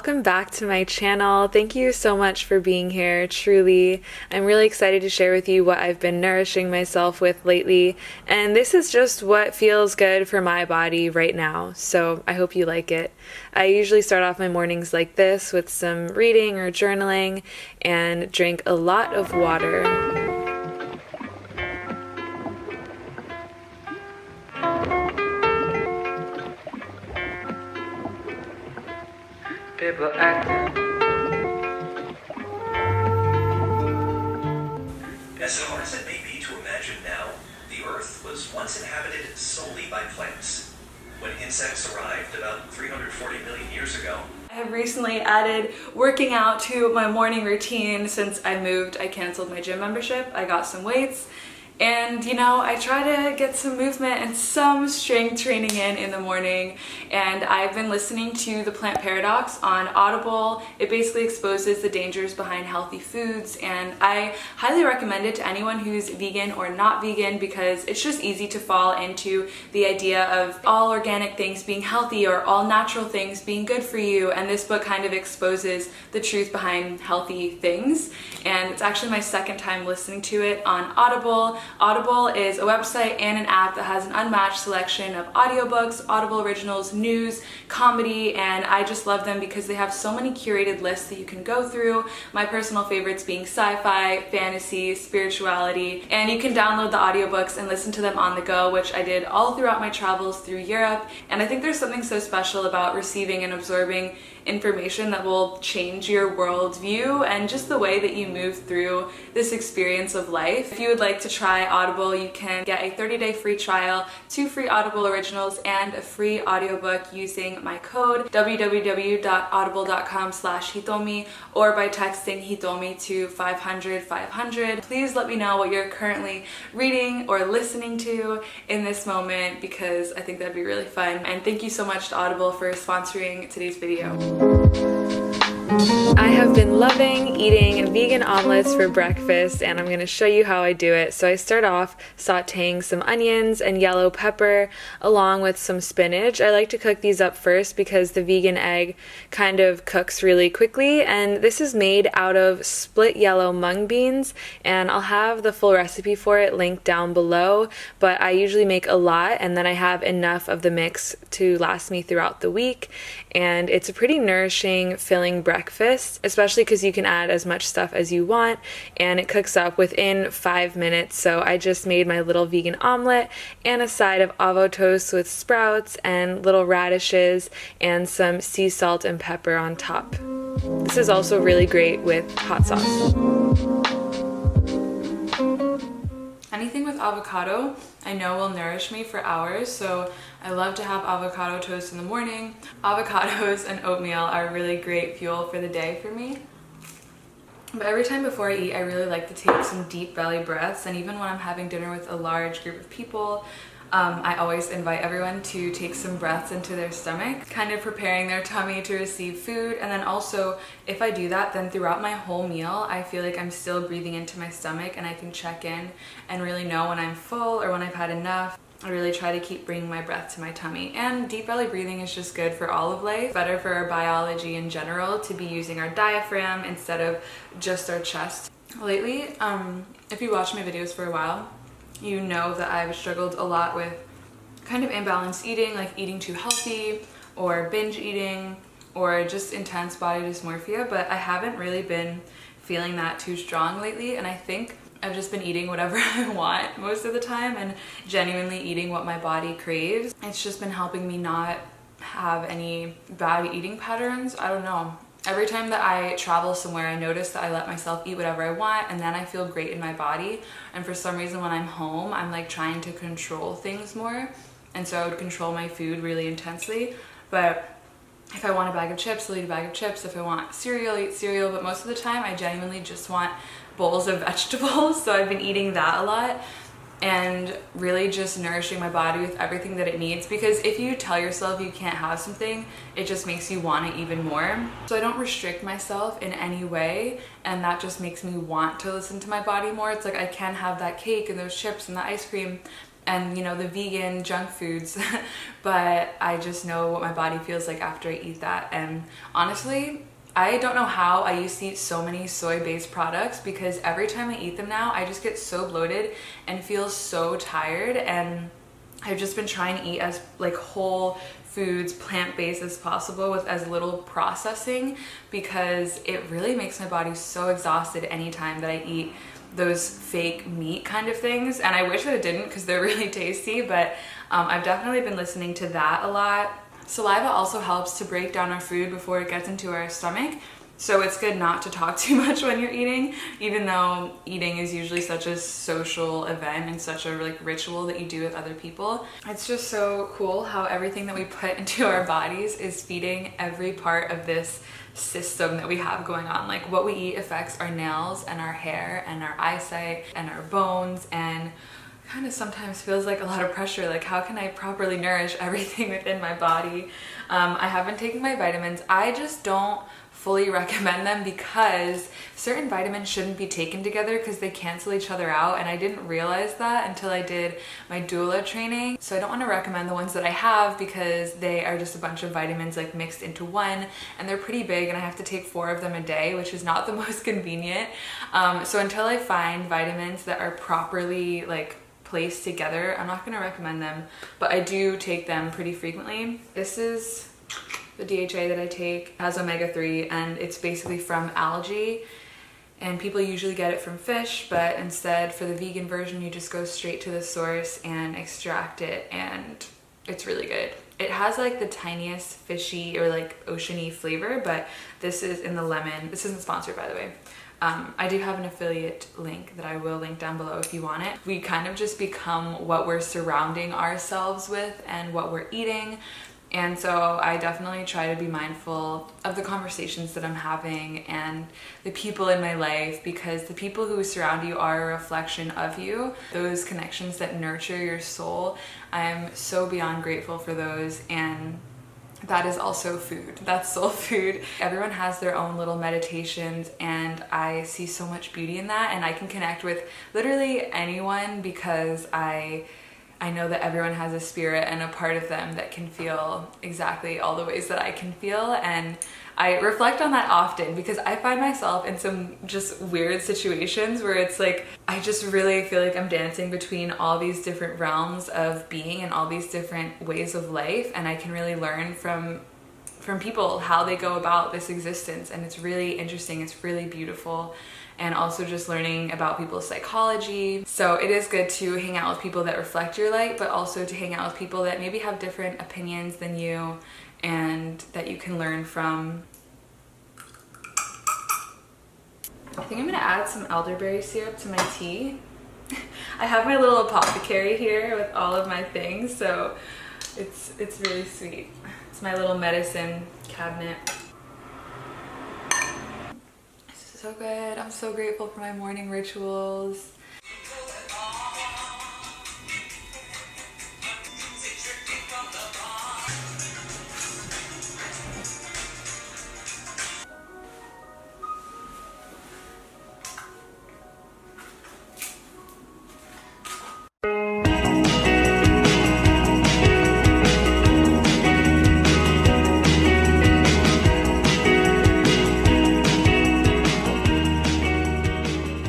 welcome back to my channel. Thank you so much for being here, truly. I'm really excited to share with you what I've been nourishing myself with lately, and this is just what feels good for my body right now, so I hope you like it. I usually start off my mornings like this with some reading or journaling and drink a lot of water. People acting. As hard as it may be to imagine now, the Earth was once inhabited solely by plants. When insects arrived about 340 million years ago, I have recently added working out to my morning routine since I moved. I canceled my gym membership, I got some weights, and you know, I try to get some movement and some strength training in the morning, and I've been listening to The Plant Paradox on Audible. It basically exposes the dangers behind healthy foods, and I highly recommend it to anyone who's vegan or not vegan because it's just easy to fall into the idea of all organic things being healthy or all natural things being good for you, and this book kind of exposes the truth behind healthy things. And it's actually my second time listening to it on Audible. Audible is a website and an app that has an unmatched selection of audiobooks, Audible originals, news, comedy, and I just love them because they have so many curated lists that you can go through. My personal favorites being sci-fi, fantasy, spirituality, and you can download the audiobooks and listen to them on the go, which I did all throughout my travels through Europe. And I think there's something so special about receiving and absorbing information that will change your worldview and just the way that you move through this experience of life. If you would like to try Audible, you can get a 30-day free trial, 2 free Audible originals, and a free audiobook using my code www.audible.com/Hitomi or by texting Hitomi to 500-500. Please let me know what you're currently reading or listening to in this moment because I think that'd be really fun. And thank you so much to Audible for sponsoring today's video. I have been loving eating vegan omelets for breakfast, and I'm going to show you how I do it. So I start off sauteing some onions and yellow pepper along with some spinach. I like to cook these up first because the vegan egg kind of cooks really quickly, and this is made out of split yellow mung beans, and I'll have the full recipe for it linked down below, but I usually make a lot and then I have enough of the mix to last me throughout the week, and it's a pretty nourishing, filling breakfast, especially because you can add as much stuff as you want, and it cooks up within 5 minutes. So I just made my little vegan omelet and a side of avo toast with sprouts and little radishes and some sea salt and pepper on top. This is also really great with hot sauce. Anything with avocado I know will nourish me for hours, so I love to have avocado toast in the morning. Avocados and oatmeal are really great fuel for the day for me. But every time before I eat, I really like to take some deep belly breaths, and even when I'm having dinner with a large group of people, I always invite everyone to take some breaths into their stomach, kind of preparing their tummy to receive food. And then also, if I do that, then throughout my whole meal, I feel like I'm still breathing into my stomach, and I can check in and really know when I'm full or when I've had enough. I really try to keep bringing my breath to my tummy. And deep belly breathing is just good for all of life. Better for our biology in general to be using our diaphragm instead of just our chest. Lately, if you watch my videos for a while, you know that I've struggled a lot with kind of imbalanced eating, like eating too healthy or binge eating or just intense body dysmorphia, but I haven't really been feeling that too strong lately, and I think I've just been eating whatever I want most of the time and genuinely eating what my body craves. It's just been helping me not have any bad eating patterns. I don't know. Every time that I travel somewhere, I notice that I let myself eat whatever I want, and then I feel great in my body. And for some reason, when I'm home, I'm like trying to control things more, and so I would control my food really intensely. But if I want a bag of chips, I'll eat a bag of chips. If I want cereal, I'll eat cereal. But most of the time, I genuinely just want bowls of vegetables. So I've been eating that a lot and really just nourishing my body with everything that it needs, because if you tell yourself you can't have something, it just makes you want it even more. So I don't restrict myself in any way, and that just makes me want to listen to my body more. It's like I can have that cake and those chips and the ice cream, and you know, the vegan junk foods, but I just know what my body feels like after I eat that. And honestly, I don't know how I used to eat so many soy-based products, because every time I eat them now, I just get so bloated and feel so tired. And I've just been trying to eat as like whole foods, plant-based as possible, with as little processing, because it really makes my body so exhausted anytime that I eat those fake meat kind of things. And I wish that it didn't, because they're really tasty, but I've definitely been listening to that a lot. Saliva also helps to break down our food before it gets into our stomach. So it's good not to talk too much when you're eating, even though eating is usually such a social event and such a like ritual that you do with other people. It's just so cool how everything that we put into our bodies is feeding every part of this system that we have going on. Like what we eat affects our nails and our hair and our eyesight and our bones, and kind of sometimes feels like a lot of pressure. Like, how can I properly nourish everything within my body? I have been taking my vitamins. I just don't fully recommend them, because certain vitamins shouldn't be taken together because they cancel each other out, and I didn't realize that until I did my doula training. So I don't want to recommend the ones that I have, because they are just a bunch of vitamins like mixed into one, and they're pretty big, and I have to take 4 of them a day, which is not the most convenient. So until I find vitamins that are properly like placed together, I'm not going to recommend them, but I do take them pretty frequently. This is the DHA that I take. It has omega-3, and it's basically from algae, and people usually get it from fish, but instead for the vegan version you just go straight to the source and extract it, and it's really good. It has like the tiniest fishy or like oceany flavor, but this is in the lemon. This isn't sponsored, by the way. I do have an affiliate link that I will link down below if you want it. We kind of just become what we're surrounding ourselves with and what we're eating. And so I definitely try to be mindful of the conversations that I'm having and the people in my life, because the people who surround you are a reflection of you. Those connections that nurture your soul, I'm so beyond grateful for those. And that is also food. That's soul food. Everyone has their own little meditations, and I see so much beauty in that, and I can connect with literally anyone, because I know that everyone has a spirit and a part of them that can feel exactly all the ways that I can feel. And I reflect on that often, because I find myself in some just weird situations where it's like, I just really feel like I'm dancing between all these different realms of being and all these different ways of life. And I can really learn from people how they go about this existence. And it's really interesting. It's really beautiful. And also just learning about people's psychology. So it is good to hang out with people that reflect your light, but also to hang out with people that maybe have different opinions than you and that you can learn from. I think I'm gonna add some elderberry syrup to my tea. I have my little apothecary here with all of my things, so it's really sweet. It's my little medicine cabinet. So good. I'm so grateful for my morning rituals.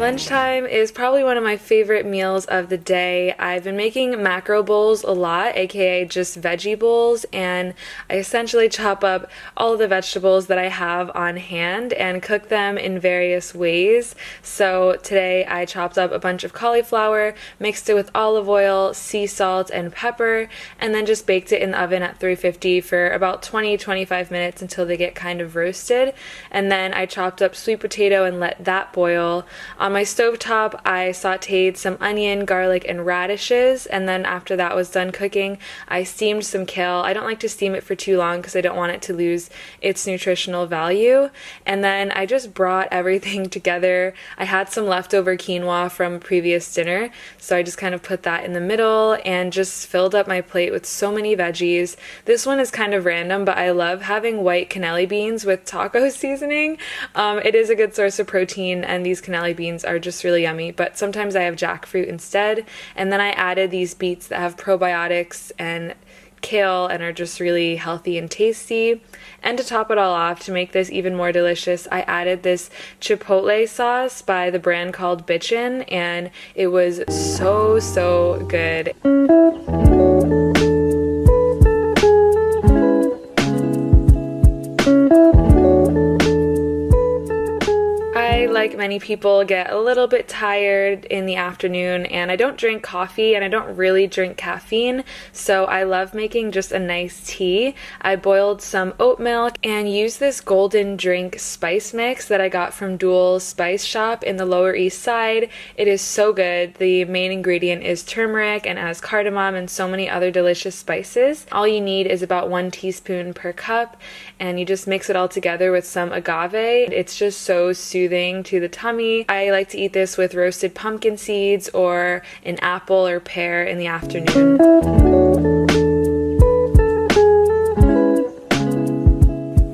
Lunchtime is probably one of my favorite meals of the day. I've been making macro bowls a lot, aka just veggie bowls, and I essentially chop up all of the vegetables that I have on hand and cook them in various ways. So today I chopped up a bunch of cauliflower, mixed it with olive oil, sea salt, and pepper, and then just baked it in the oven at 350 for about 20-25 minutes until they get kind of roasted. And then I chopped up sweet potato and let that boil. On my stovetop, I sauteed some onion, garlic, and radishes, and then after that was done cooking, I steamed some kale. I don't like to steam it for too long because I don't want it to lose its nutritional value. And then I just brought everything together. I had some leftover quinoa from a previous dinner, so I just kind of put that in the middle and just filled up my plate with so many veggies. This one is kind of random, but I love having white cannelli beans with taco seasoning. It is a good source of protein, and these cannelli beans onions are just really yummy, but sometimes I have jackfruit instead. And then I added these beets that have probiotics and kale and are just really healthy and tasty. And to top it all off, to make this even more delicious, I added this chipotle sauce by the brand called Bitchin', and it was so good. Like many people, get a little bit tired in the afternoon, and I don't drink coffee and I don't really drink caffeine, so I love making just a nice tea. I boiled some oat milk and used this golden drink spice mix that I got from Dual Spice Shop in the Lower East Side. It is so good. The main ingredient is turmeric and has cardamom and so many other delicious spices. All you need is about 1 teaspoon per cup, and you just mix it all together with some agave. It's just so soothing to the tummy. I like to eat this with roasted pumpkin seeds or an apple or pear in the afternoon.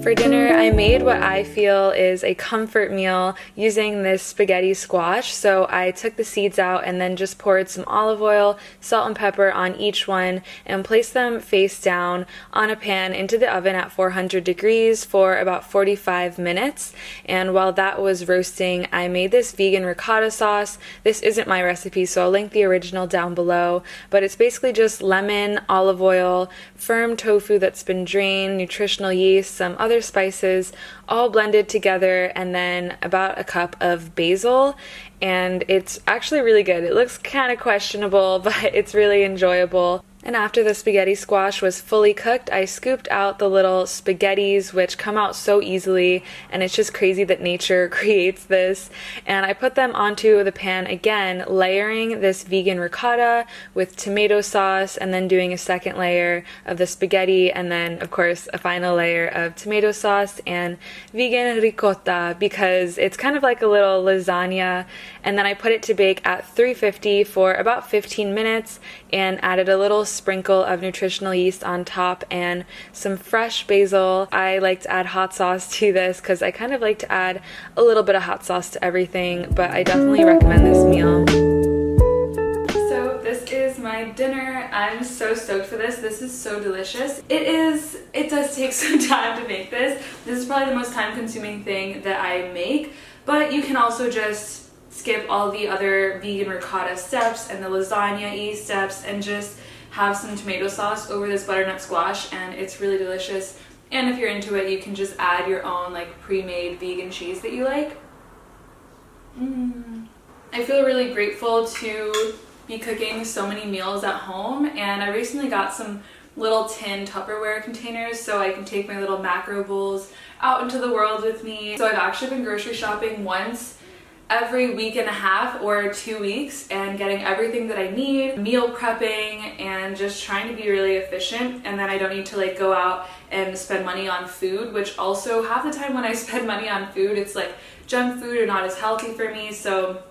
For dinner, I made what I feel is a comfort meal using this spaghetti squash. So I took the seeds out and then just poured some olive oil, salt and pepper on each one and placed them face down on a pan into the oven at 400 degrees for about 45 minutes. And while that was roasting, I made this vegan ricotta sauce. This isn't my recipe, so I'll link the original down below, but it's basically just lemon, olive oil, firm tofu that's been drained, nutritional yeast, some other spices, all blended together, and then about a cup of basil. And it's actually really good. It looks kind of questionable, but it's really enjoyable. And after the spaghetti squash was fully cooked, I scooped out the little spaghettis, which come out so easily, and it's just crazy that nature creates this. And I put them onto the pan again, layering this vegan ricotta with tomato sauce, and then doing a second layer of the spaghetti, and then, of course, a final layer of tomato sauce and vegan ricotta, because it's kind of like a little lasagna. And then I put it to bake at 350 for about 15 minutes and added a little sprinkle of nutritional yeast on top and some fresh basil. I like to add hot sauce to this because I kind of like to add a little bit of hot sauce to everything, but I definitely recommend this meal. So this is my dinner. I'm so stoked for this. This is so delicious. It does take some time to make this. This is probably the most time-consuming thing that I make, but you can also just skip all the other vegan ricotta steps and the lasagna-y steps and just have some tomato sauce over this butternut squash, and it's really delicious. And if you're into it, you can just add your own like pre-made vegan cheese that you like. I feel really grateful to be cooking so many meals at home, and I recently got some little tin Tupperware containers so I can take my little macro bowls out into the world with me. So I've actually been grocery shopping once every week and a half or 2 weeks and getting everything that I need, meal prepping, and just trying to be really efficient. And then I don't need to like go out and spend money on food, which also half the time when I spend money on food, it's like junk food or not as healthy for me. So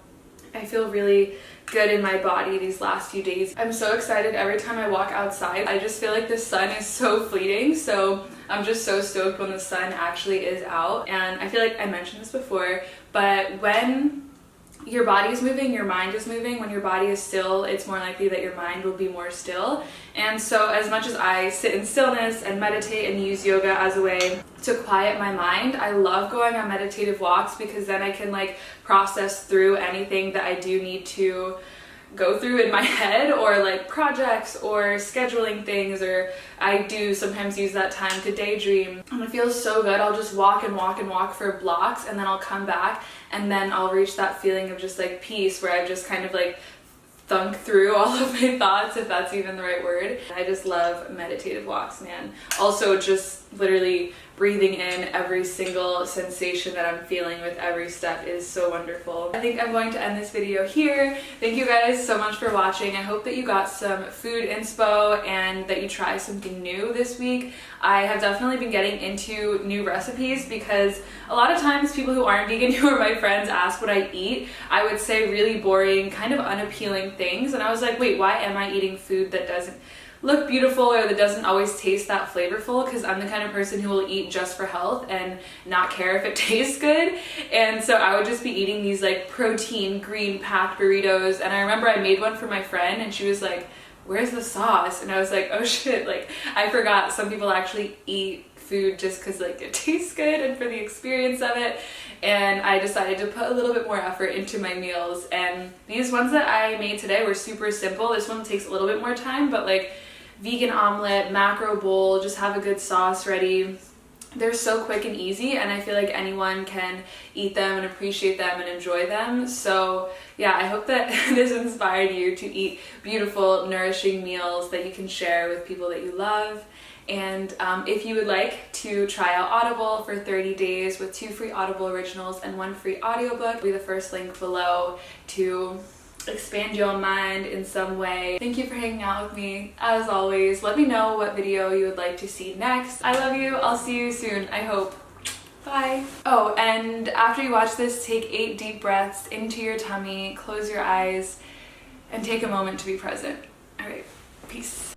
I feel really good in my body these last few days. I'm so excited every time I walk outside. I just feel like the sun is so fleeting, so I'm just so stoked when the sun actually is out. And I feel like I mentioned this before, but when your body is moving, your mind is moving. When your body is still, it's more likely that your mind will be more still. And so as much as I sit in stillness and meditate and use yoga as a way to quiet my mind, I love going on meditative walks because then I can like process through anything that I do need to go through in my head, or like projects or scheduling things, or I do sometimes use that time to daydream, and it feels so good. I'll just walk and walk and walk for blocks, and then I'll come back and then I'll reach that feeling of just like peace where I've just kind of like thunk through all of my thoughts, if that's even the right word. I just love meditative walks, man. Also just literally breathing in every single sensation that I'm feeling with every step is so wonderful. I think I'm going to end this video here. Thank you guys so much for watching. I hope that you got some food inspo and that you try something new this week. I have definitely been getting into new recipes because a lot of times people who aren't vegan, who are my friends, ask what I eat. I would say really boring, kind of unappealing things, and I was like, wait, why am I eating food that doesn't look beautiful or that doesn't always taste that flavorful, because I'm the kind of person who will eat just for health and not care if it tastes good. And so I would just be eating these like protein green packed burritos, and I remember I made one for my friend and she was like, where's the sauce? And I was like, oh shit, like I forgot some people actually eat food just because like it tastes good and for the experience of it. And I decided to put a little bit more effort into my meals, and these ones that I made today were super simple. This one takes a little bit more time, but like vegan omelet, macro bowl, just have a good sauce ready. They're so quick and easy, and I feel like anyone can eat them and appreciate them and enjoy them. So yeah, I hope that this inspired you to eat beautiful, nourishing meals that you can share with people that you love. And if you would like to try out Audible for 30 days with 2 free Audible originals and 1 free audiobook, be the first link below to expand your mind in some way. Thank you for hanging out with me. As always, let me know what video you would like to see next. I love you. I'll see you soon, I hope. Bye. Oh, and after you watch this, take 8 deep breaths into your tummy, close your eyes, and take a moment to be present. All right, peace.